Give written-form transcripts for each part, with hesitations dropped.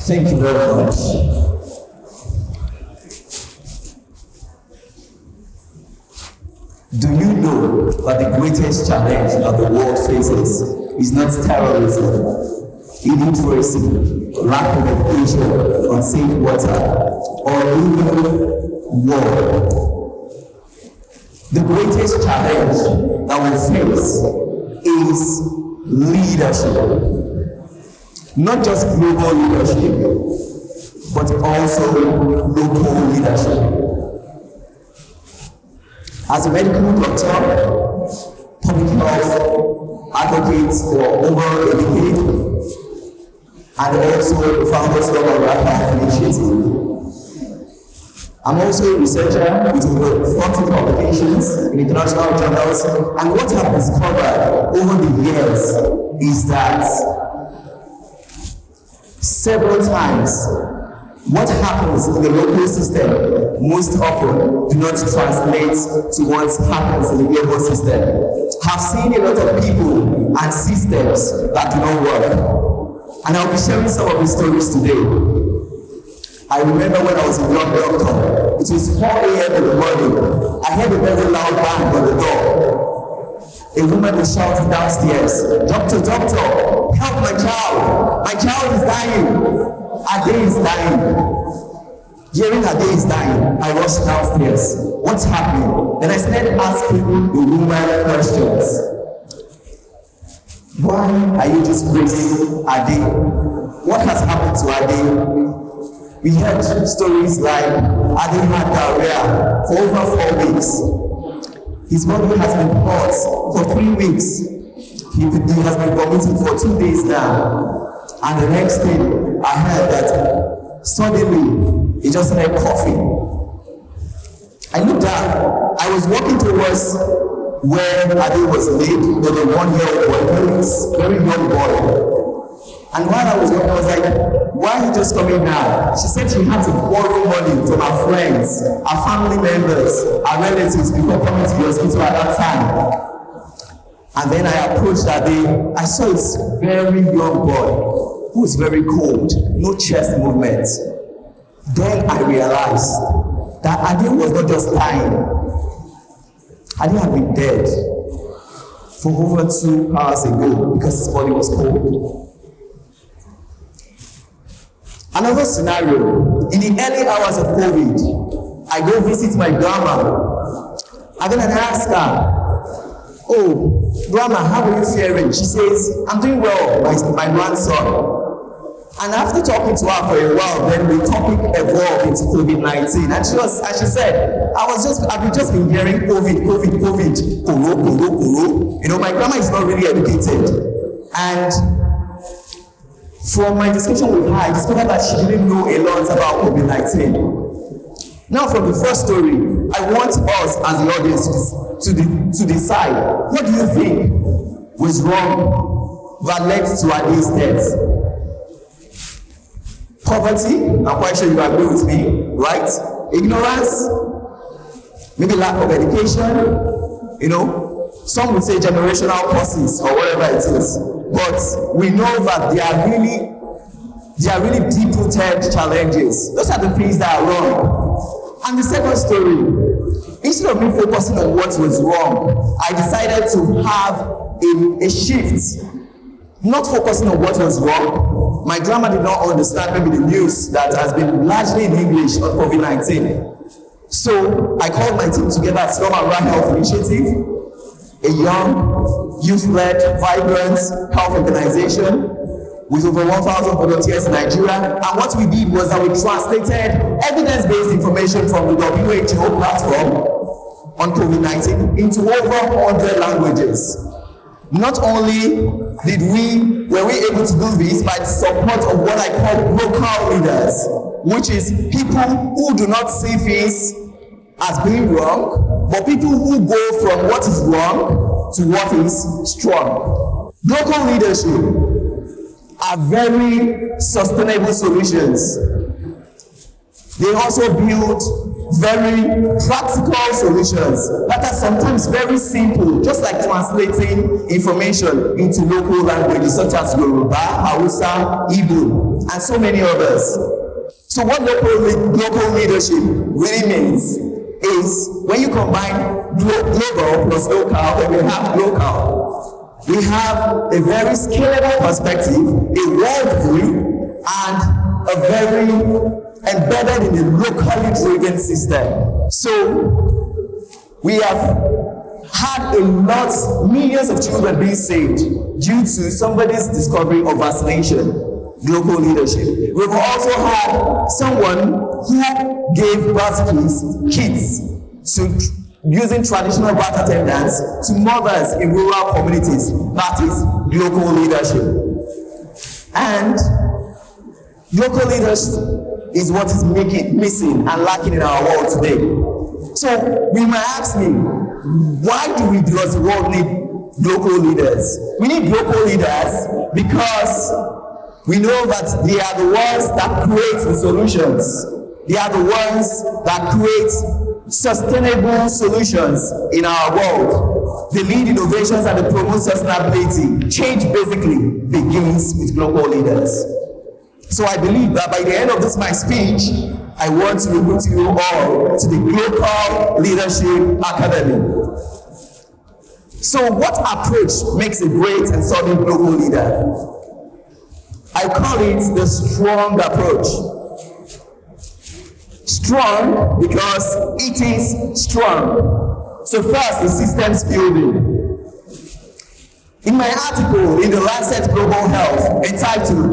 Thank you very much. Do you know that the greatest challenge that the world faces is not terrorism, illiteracy, lack of education, unsafe water, or even war? The greatest challenge that we face is leadership. Not just global leadership, but also local leadership. As a medical doctor, public health advocate for over a decade, and also founder of the Health Initiative. I'm also a researcher with over 40 publications in international journals, and what I've discovered over the years is that several times, what happens in the local system most often do not translate to what happens in the global system. I've seen a lot of people and systems that do not work. And I'll be sharing some of these stories today. I remember when I was a young doctor, it was 4 a.m. in the morning. I heard a very loud bang on the door. A woman was shouting downstairs, "Doctor, doctor, help my child! My child is dying! Ade is dying." Hearing Ade is dying, I rushed downstairs. What's happening? Then I started asking the woman questions. Why are you disgracing Ade? What has happened to Ade? We heard stories like Ade had diarrhea for over 4 weeks. His body has been hot for 3 weeks. He has been vomiting for 2 days now. And the next thing, I heard that suddenly he just started coughing. I looked up. I was walking towards where Ade was laid with a 1-year-old boy, very young boy. And while I was walking, I was like, "Why are you just coming now?" She said she had to borrow money from her friends, her family members, her relatives before coming to the hospital at that time. And then I approached Ade. I saw this very young boy who was very cold, no chest movement. Then I realized that Ade was not just dying. Ade had been dead for over 2 hours ago because his body was cold. Another scenario, in the early hours of COVID, I go visit my grandma. And then I ask her, "Oh, grandma, how are you faring?" She says, "I'm doing well, my grandson." And after talking to her for a while, then the topic evolved into COVID-19. And she said, I've just been hearing COVID, koro. You know, my grandma is not really educated. And from my discussion with her, I discovered that she didn't know a lot about COVID-19. Now, from the first story, I want us as the audience to decide, what do you think was wrong that led to Ade's death? Poverty, I'm quite sure you agree with me, right? Ignorance, maybe lack of education, you know, some would say generational causes or whatever it is. But we know that they are really deep-rooted challenges. Those are the things that are wrong. And the second story, instead of me focusing on what was wrong, I decided to have a shift, not focusing on what was wrong. My grandma did not understand maybe the news that has been largely in English on COVID-19. So I called my team together at Slum Health Initiative, a young, youth-led, vibrant health organization with over 1,000 volunteers in Nigeria. And what we did was that we translated evidence-based information from the WHO platform on COVID-19 into over 100 languages. Not only were we able to do this by the support of what I call Glocal leaders, which is people who do not see things as being wrong, but people who go from what is wrong to what is strong. Local leadership are very sustainable solutions. They also build very practical solutions that are sometimes very simple, just like translating information into local languages such as Yoruba, Hausa, Igbo, and so many others. So what local leadership really means is when you combine global plus local, then we have Glocal. We have a very scalable perspective, a worldview, and a very embedded in a locally driven system. So we have had a lot, millions of children being saved due to somebody's discovery of vaccination, global leadership. We've also had someone who gave birth kits to using traditional birth attendants to mothers in rural communities. That is local leadership. And local leadership is what is missing and lacking in our world today. So we might ask me, why does the world need local leaders? We need local leaders because we know that they are the ones that create the solutions. They are the ones that create sustainable solutions in our world. They lead innovations and they promote sustainability. Change basically begins with global leaders. So I believe that by the end of my speech, I want to recruit you all to the Glocal Leadership Academy. So what approach makes a great and solid global leader? I call it the strong approach. Strong because it is strong. So first is systems building. In my article in the Lancet Global Health entitled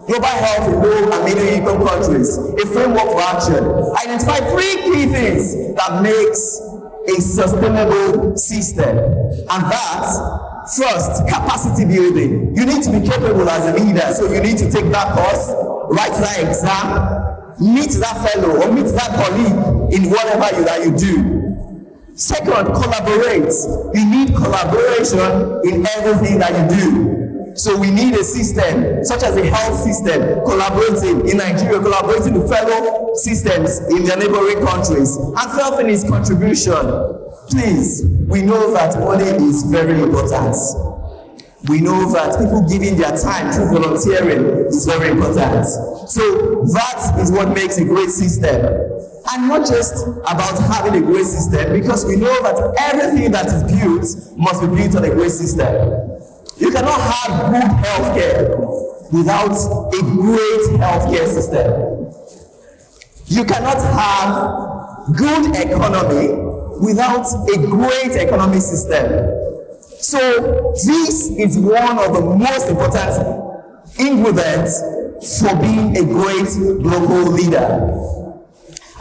Global Health in Low and Middle Income Countries, a Framework for Action, I identified 3 key things that makes a sustainable system. And that, first, capacity building. You need to be capable as a leader, so you need to take that course, write that exam, meet that fellow or meet that colleague in whatever that you do. Second, collaborate. You need collaboration in everything that you do. So we need a system, such as a health system, collaborating in Nigeria, collaborating with fellow systems in the neighboring countries. And third thing is contribution. Please, we know that money is very important. We know that people giving their time through volunteering is very important. So that is what makes a great system. And not just about having a great system, because we know that everything that is built must be built on a great system. You cannot have good healthcare without a great healthcare system. You cannot have good economy without a great economic system. So this is one of the most important ingredients for being a great global leader.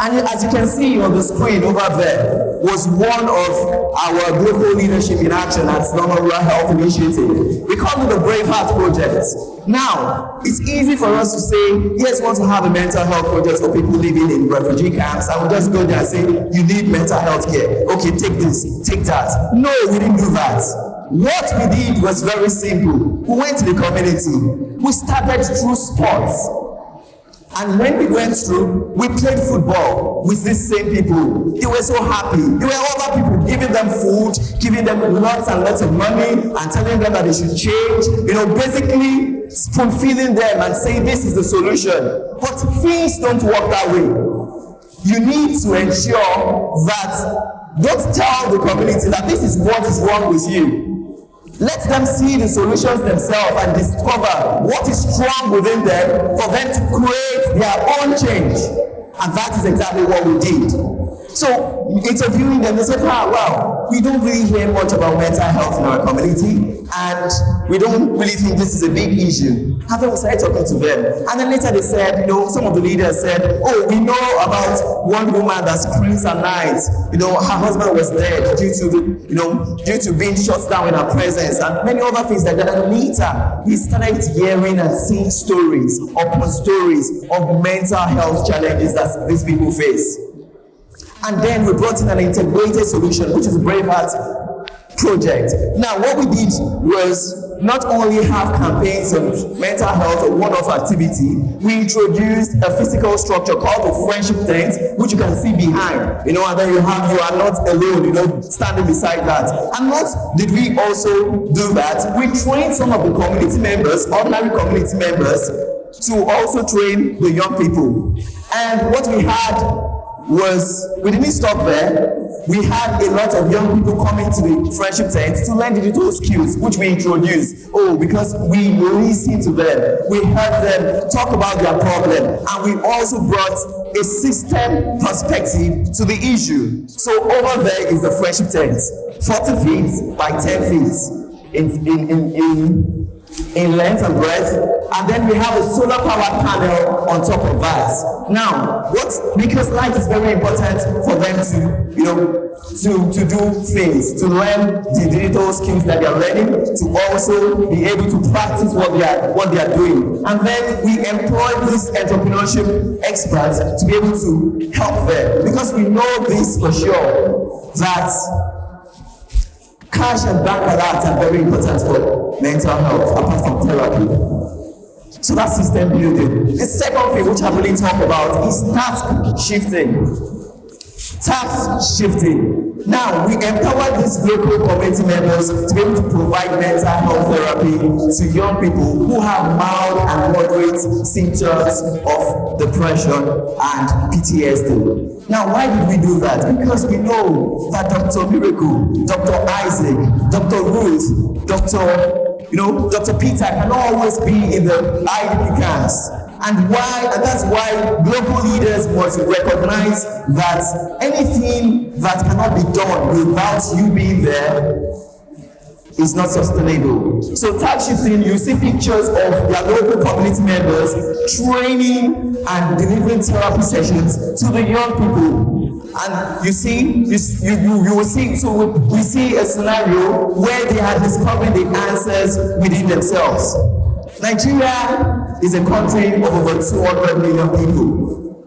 And as you can see on the screen over there was one of our global leadership in action at Slum Rural Health Initiative. We call it the Brave Heart Project. Now, it's easy for us to say, yes, we want to have a mental health project for people living in refugee camps. I will just go there and say, you need mental health care. Okay, take this, take that. No, we didn't do that. What we did was very simple. We went to the community. We started through sports. And when we went through, we played football with these same people. They were so happy. There were other people giving them food, giving them lots and lots of money, and telling them that they should change. Basically fulfilling them and saying this is the solution. But things don't work that way. You need to ensure that, don't tell the community that this is what is wrong with you. Let them see the solutions themselves and discover what is strong within them for them to create their own change. And that is exactly what we did. So, interviewing them, they said, wow, we don't really hear much about mental health in our community, and we don't really think this is a big issue. And then we started talking to them. And then later they said, some of the leaders said, oh, we know about one woman that screams at night. Her husband was dead due to being shut down in her presence, and many other things like that. And later, we started hearing and seeing stories upon stories of mental health challenges that these people face. And then we brought in an integrated solution, which is the Brave Heart Project. Now, what we did was not only have campaigns on mental health or one-off activity, we introduced a physical structure called the friendship tent, which you can see behind, and then you are not alone, standing beside that. And what did we also do that? We trained some of the community members, ordinary community members, to also train the young people. And what we had was, we didn't stop there. We had a lot of young people coming to the friendship tent to learn digital skills, which we introduced. Because we listened to them, we heard them talk about their problem, and we also brought a system perspective to the issue. So over there is the friendship tent, 40 feet by 10 feet in length and breadth, and then we have a solar powered panel on top of that. Now, because light is very important for them to do things, to learn the digital skills that they are learning, to also be able to practice what they are doing. And then we employ these entrepreneurship experts to be able to help them, because we know this for sure, that cash and bank alerts are very important for mental health, apart from therapy. So that's system building. The second thing which I really talk about is task shifting. Task shifting. Now, we empower these local community members to be able to provide mental health therapy to young people who have mild and moderate symptoms of depression and PTSD. Now, why did we do that? Because we know that Dr. Miracle, Dr. Isaac, Dr. Ruth, Dr. Peter can always be in the IDP camps. And that's why global leaders must recognize that anything that cannot be done without you being there is not sustainable. So task shifting, you see pictures of their local community members training and delivering therapy sessions to the young people. And you will see, so we see a scenario where they are discovering the answers within themselves. Nigeria is a country of over 200 million people.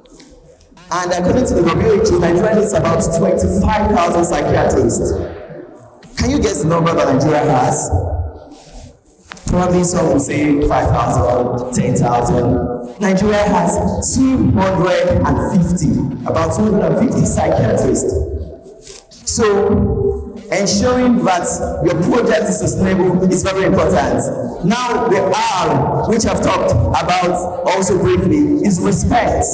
And according to the WHO, Nigeria is about 25,000 psychiatrists. Can you guess the number that Nigeria has? Probably some will say 5,000, 10,000. Nigeria has 250, about 250 psychiatrists. So, ensuring that your project is sustainable is very important. Now, the R, which I've talked about also briefly, is respect.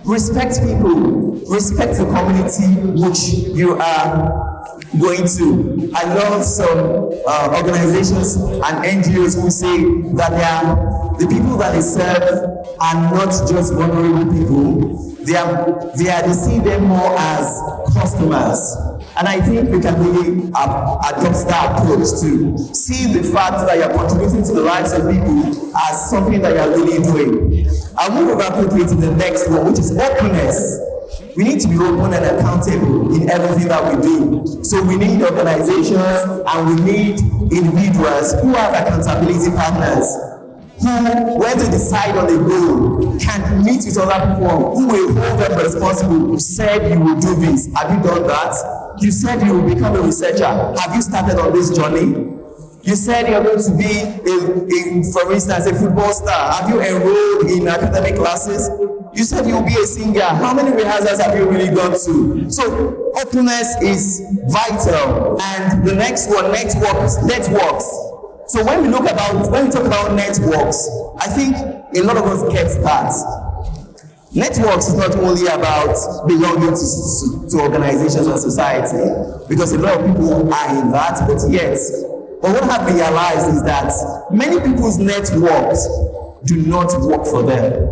Respect people, respect the community which you are going to. I love some organizations and NGOs who say that the people that they serve are not just vulnerable people. They see them more as customers. And I think we can really adopt that approach to see the fact that you're contributing to the lives of people as something that you're really doing. I'll move over quickly to the next one, which is openness. We need to be open and accountable in everything that we do. So we need organizations and we need individuals who have accountability partners, who, when they decide on a goal, can meet with other people who will hold them responsible. You said you will do this. Have you done that? You said you will become a researcher. Have you started on this journey? You said you're going to be, for instance, a football star. Have you enrolled in academic classes? You said you'll be a singer. How many rehearsals have you really gone to? So openness is vital. And the next one, networks. So when we talk about networks, I think a lot of us get that. Networks is not only about belonging to organizations or society, because a lot of people are in that, but what I've realized is that many people's networks do not work for them.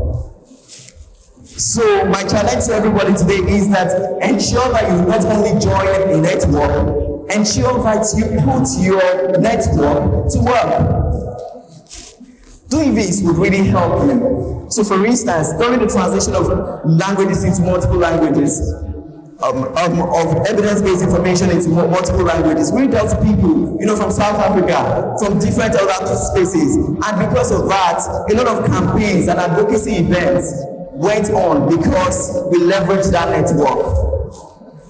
So my challenge to everybody today is that ensure that you not only join a network, ensure that you put your network to work. Doing this would really help you. So for instance, during the transition of languages into multiple languages, of evidence-based information into multiple languages, we dealt with people, from South Africa, from different other spaces. And because of that, a lot of campaigns and advocacy events went on because we leveraged that network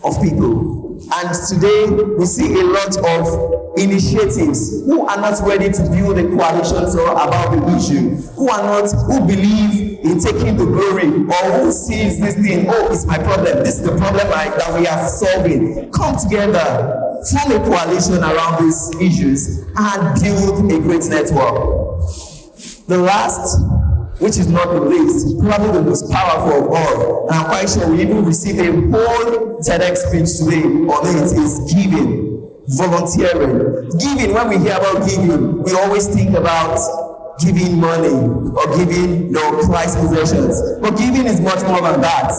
of people. And today, we see a lot of initiatives, who are not ready to build a coalition about the issue, who believe in taking the glory, or who sees this thing, oh, it's my problem, this is the problem that we are solving. Come together, form a coalition around these issues, and build a great network. The last, which is not the least, is probably the most powerful of all, and I'm quite sure we even received a whole TEDx speech today on it, is giving. Volunteering. Giving, when we hear about giving, we always think about giving money or giving prized possessions. But giving is much more than that.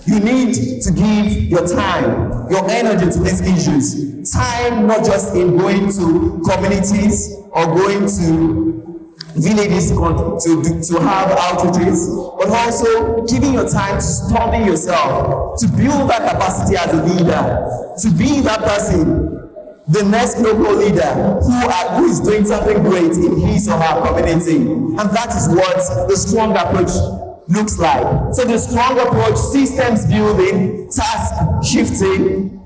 You need to give your time, your energy to these issues. Time not just in going to communities or going to villages to have outreaches, but also giving your time to study yourself, to build that capacity as a leader, to be that person, the next global leader who is doing something great in his or her community. And that is what the strong approach looks like. So the strong approach, systems building, task shifting,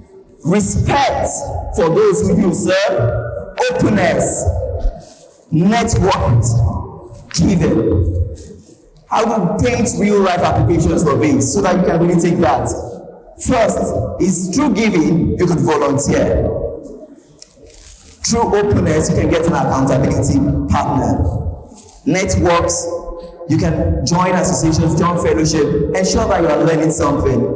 respect for those who you serve, openness, network, giving. I will paint real life applications for this so that you can really take that. First is through giving, you could volunteer. Through openness, you can get an accountability partner. Networks, you can join associations, join fellowship, ensure that you are learning something.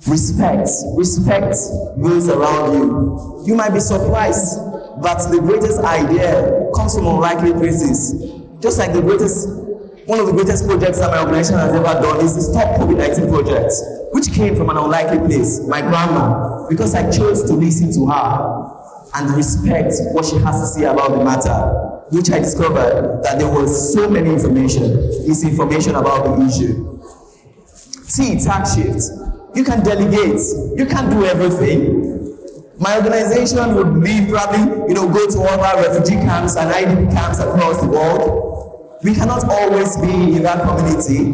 Respect those around you. You might be surprised that the greatest idea comes from unlikely places. Just like one of the greatest projects that my organization has ever done is the Stop COVID-19 project, which came from an unlikely place, my grandma, because I chose to listen to her and respect what she has to say about the matter, which I discovered that there was so many misinformation about the issue. Task shift. You can delegate. You can't do everything. My organization would leave probably, go to all our refugee camps and IDP camps across the world. We cannot always be in that community,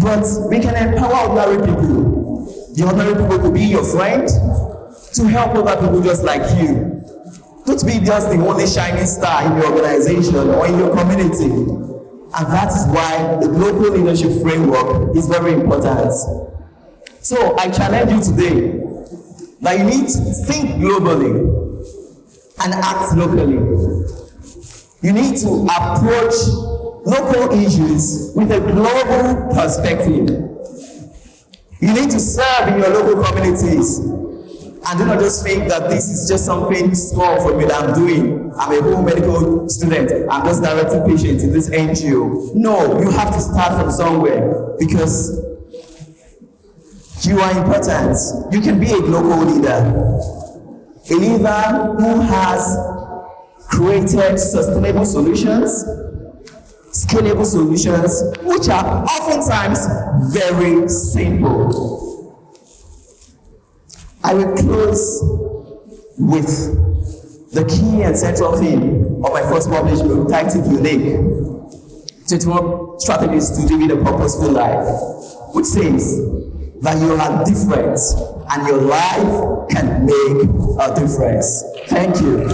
but we can empower ordinary people. The ordinary people could be your friend to help other people just like you. Don't be just the only shining star in your organization or in your community. And that is why the global leadership framework is very important. So I challenge you today that you need to think globally and act locally. You need to approach local issues with a global perspective. You need to serve in your local communities. And do not just think that this is just something small for me that I'm doing. I'm a home medical student. I'm just directing patients in this NGO. No, you have to start from somewhere because you are important. You can be a global leader. A leader who has created sustainable solutions, scalable solutions, which are oftentimes very simple. I will close with the key and central theme of my first published book titled Unique, 21 Strategies to Living a Purposeful Life, which says that you are different and your life can make a difference. Thank you.